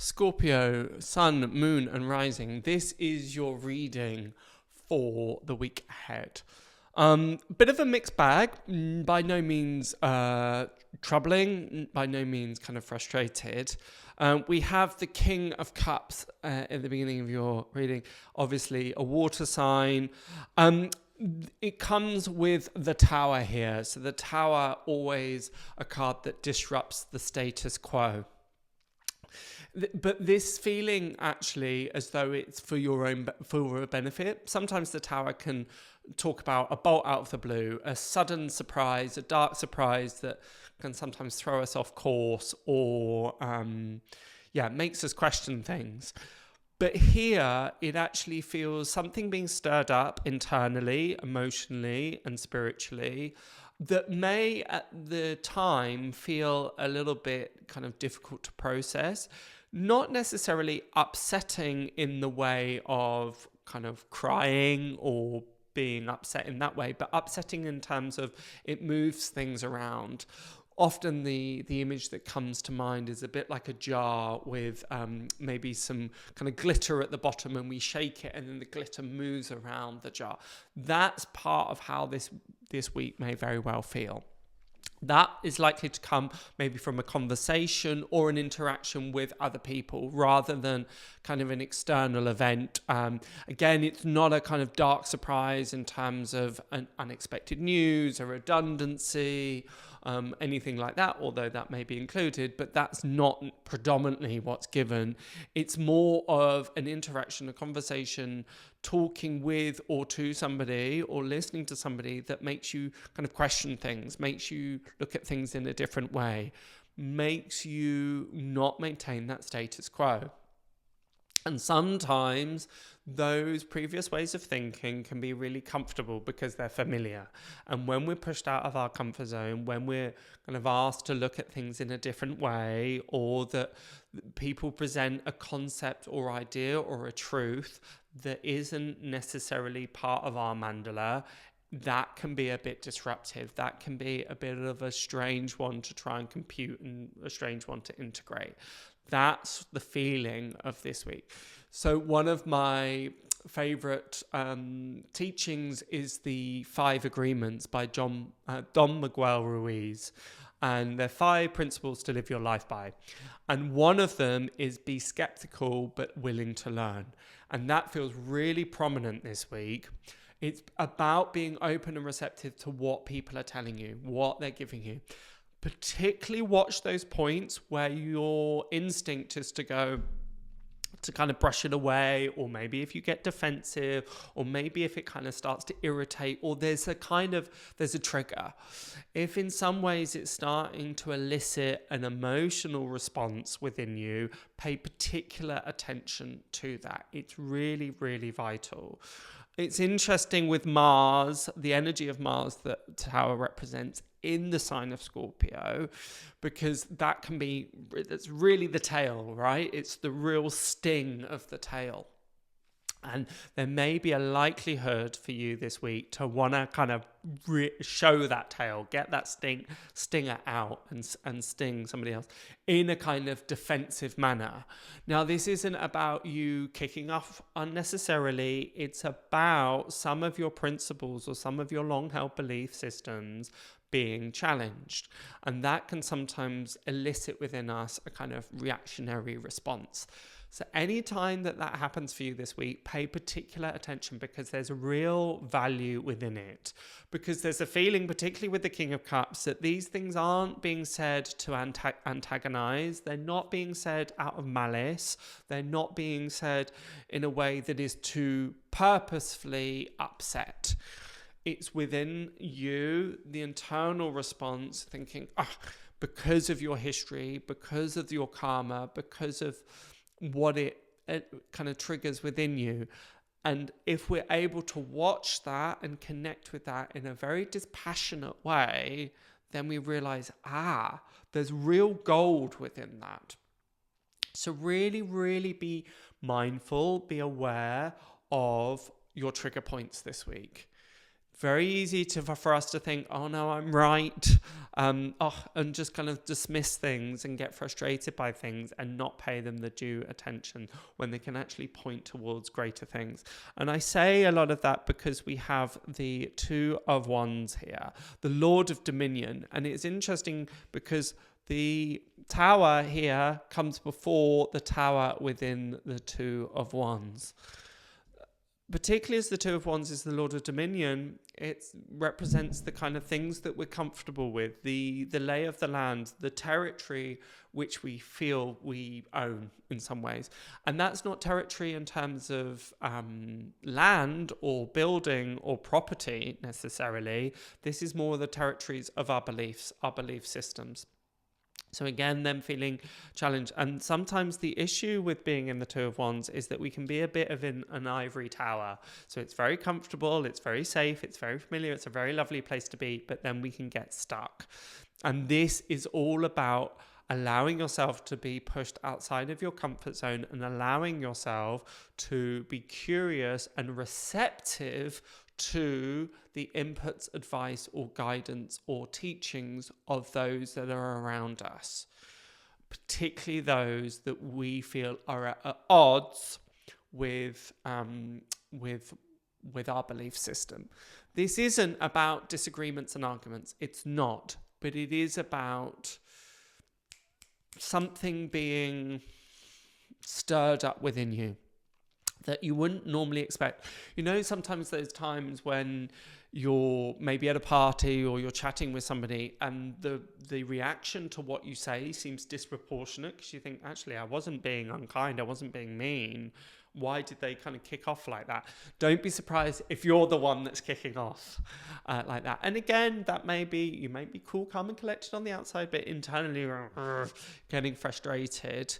Scorpio, Sun, Moon and Rising. This is your reading for the week ahead. Bit of a mixed bag, by no means troubling, by no means kind of frustrated. We have the King of Cups at the beginning of your reading, obviously a water sign. It comes with the Tower here. So the Tower, always a card that disrupts the status quo. But this feeling actually as though it's for your own for benefit. Sometimes the Tower can talk about a bolt out of the blue, a sudden surprise, a dark surprise that can sometimes throw us off course or makes us question things. But here it actually feels something being stirred up internally, emotionally and spiritually that may at the time feel a little bit kind of difficult to process. Not necessarily upsetting in the way of kind of crying or being upset in that way, but upsetting in terms of it moves things around. Often the image that comes to mind is a bit like a jar with maybe some kind of glitter at the bottom, and we shake it and then the glitter moves around the jar. That's part of how this week may very well feel. That is likely to come maybe from a conversation or an interaction with other people rather than kind of an external event. Again, it's not a kind of dark surprise in terms of an unexpected news, a redundancy, anything like that, although that may be included, but that's not predominantly what's given. It's more of an interaction, a conversation, talking with or to somebody or listening to somebody that makes you kind of question things, makes you look at things in a different way, makes you not maintain that status quo. And sometimes those previous ways of thinking can be really comfortable because they're familiar. And when we're pushed out of our comfort zone, when we're kind of asked to look at things in a different way, or that people present a concept or idea or a truth that isn't necessarily part of our mandala, that can be a bit disruptive. That can be a bit of a strange one to try and compute and a strange one to integrate. That's the feeling of this week. So one of my favorite teachings is the 5 Agreements by Don Miguel Ruiz. And they're 5 principles to live your life by. And one of them is be skeptical but willing to learn. And that feels really prominent this week. It's about being open and receptive to what people are telling you, what they're giving you. Particularly watch those points where your instinct is to go to kind of brush it away, or maybe if you get defensive, or maybe if it kind of starts to irritate, or there's a trigger. If in some ways it's starting to elicit an emotional response within you, pay particular attention to that. It's really, really vital. It's interesting with Mars, the energy of Mars that Tower represents in the sign of Scorpio, because that's really the tail, right? It's the real sting of the tail. And there may be a likelihood for you this week to want to kind of show that tail, get that stinger out and sting somebody else in a kind of defensive manner. Now, this isn't about you kicking off unnecessarily. It's about some of your principles or some of your long-held belief systems being challenged. And that can sometimes elicit within us a kind of reactionary response. So anytime that happens for you this week, pay particular attention, because there's real value within it. Because there's a feeling, particularly with the King of Cups, that these things aren't being said to antagonize. They're not being said out of malice. They're not being said in a way that is to purposefully upset. It's within you, the internal response, thinking, because of your history, because of your karma, because of what it kind of triggers within you. And if we're able to watch that and connect with that in a very dispassionate way, then we realize, there's real gold within that. So really, really be mindful, be aware of your trigger points this week. Very easy for us to think, oh no, I'm right, and just kind of dismiss things and get frustrated by things and not pay them the due attention when they can actually point towards greater things. And I say a lot of that because we have the Two of Wands here, the Lord of Dominion. And it's interesting because the Tower here comes before the Tower within the Two of Wands. Particularly as the Two of Wands is the Lord of Dominion, it represents the kind of things that we're comfortable with, the lay of the land, the territory which we feel we own in some ways. And that's not territory in terms of land or building or property necessarily. This is more the territories of our beliefs, our belief systems. So again, them feeling challenged. And sometimes the issue with being in the Two of Wands is that we can be a bit of an ivory tower. So it's very comfortable, it's very safe, it's very familiar, it's a very lovely place to be, but then we can get stuck. And this is all about allowing yourself to be pushed outside of your comfort zone and allowing yourself to be curious and receptive to the inputs, advice, or guidance or teachings of those that are around us, particularly those that we feel are at odds with our belief system. This isn't about disagreements and arguments. It's not, but it is about something being stirred up within you that you wouldn't normally expect. You know, sometimes there's times when you're maybe at a party or you're chatting with somebody and the reaction to what you say seems disproportionate because you think, actually, I wasn't being unkind, I wasn't being mean. Why did they kind of kick off like that? Don't be surprised if you're the one that's kicking off like that. And again, you may be cool, calm and collected on the outside, but internally you're getting frustrated.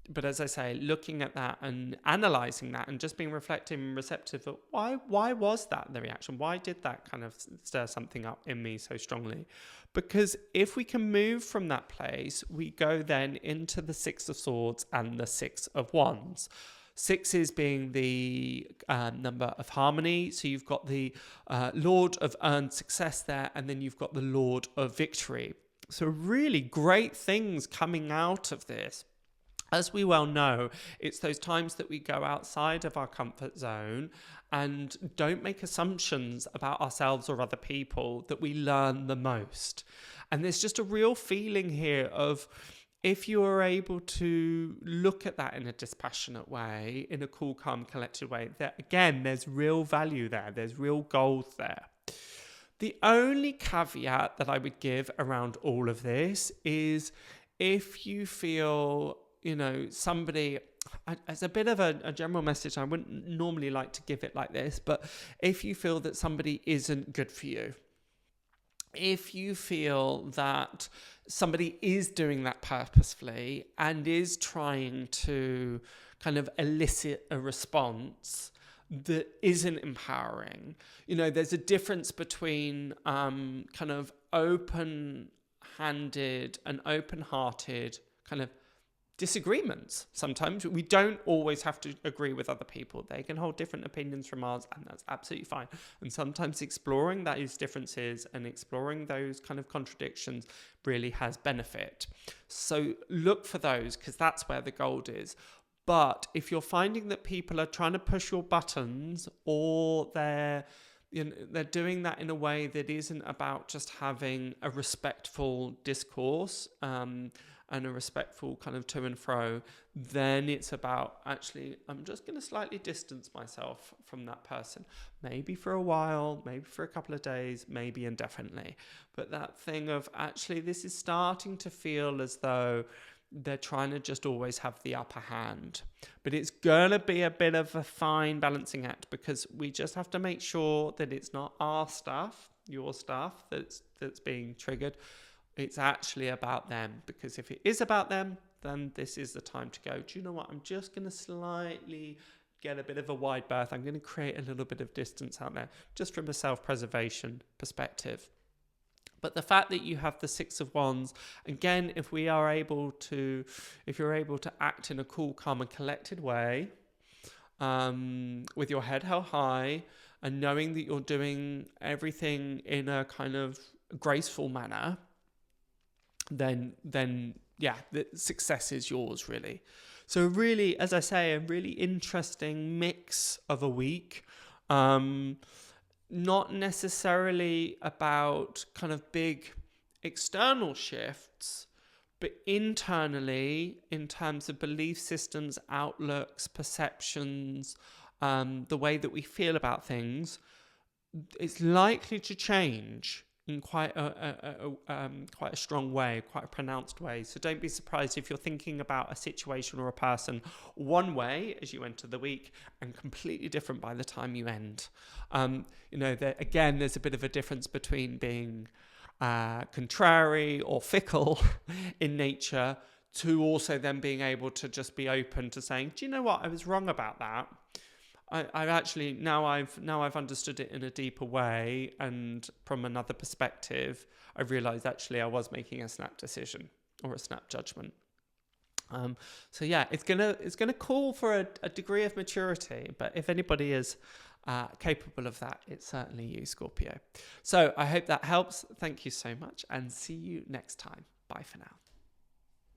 But as I say, looking at that and analysing that and just being reflective and receptive of why was that the reaction? Why did that kind of stir something up in me so strongly? Because if we can move from that place, we go then into the Six of Swords and the Six of Wands. Sixes being the number of harmony. So you've got the Lord of earned success there, and then you've got the Lord of victory. So really great things coming out of this. As we well know, it's those times that we go outside of our comfort zone and don't make assumptions about ourselves or other people that we learn the most. And there's just a real feeling here of, if you are able to look at that in a dispassionate way, in a cool, calm, collected way, that again, there's real value there. There's real gold there. The only caveat that I would give around all of this is if you feel, somebody, as a bit of a general message, I wouldn't normally like to give it like this, but if you feel that somebody isn't good for you, if you feel that somebody is doing that purposefully and is trying to kind of elicit a response that isn't empowering, there's a difference between kind of open-handed and open-hearted kind of disagreements. Sometimes we don't always have to agree with other people. They can hold different opinions from ours, and that's absolutely fine. And sometimes exploring those differences and exploring those kind of contradictions really has benefit. So look for those, because that's where the gold is. But if you're finding that people are trying to push your buttons, or they're doing that in a way that isn't about just having a respectful discourse, and a respectful kind of to and fro, then it's about, actually, I'm just going to slightly distance myself from that person. Maybe for a while, maybe for a couple of days, maybe indefinitely. But that thing of, actually, this is starting to feel as though they're trying to just always have the upper hand. But it's going to be a bit of a fine balancing act, because we just have to make sure that it's not our stuff, your stuff, that's being triggered. It's actually about them, because if it is about them, then this is the time to go, do you know what? I'm just going to slightly get a bit of a wide berth. I'm going to create a little bit of distance out there, just from a self-preservation perspective. But the fact that you have the Six of Wands, again, if you're able to act in a cool, calm and collected way, with your head held high, and knowing that you're doing everything in a kind of graceful manner, then yeah, the success is yours, really. So really, as I say, a really interesting mix of a week. Not necessarily about kind of big external shifts, but internally, in terms of belief systems, outlooks, perceptions, the way that we feel about things, it's likely to change in quite a strong way, quite a pronounced way. So don't be surprised if you're thinking about a situation or a person one way as you enter the week and completely different by the time you end. Again, there's a bit of a difference between being contrary or fickle in nature to also then being able to just be open to saying, do you know what, I was wrong about that. I've actually now I've understood it in a deeper way, and from another perspective, I realised actually I was making a snap decision or a snap judgment. So yeah, it's gonna call for a degree of maturity, but if anybody is capable of that, it's certainly you, Scorpio. So I hope that helps. Thank you so much, and see you next time. Bye for now.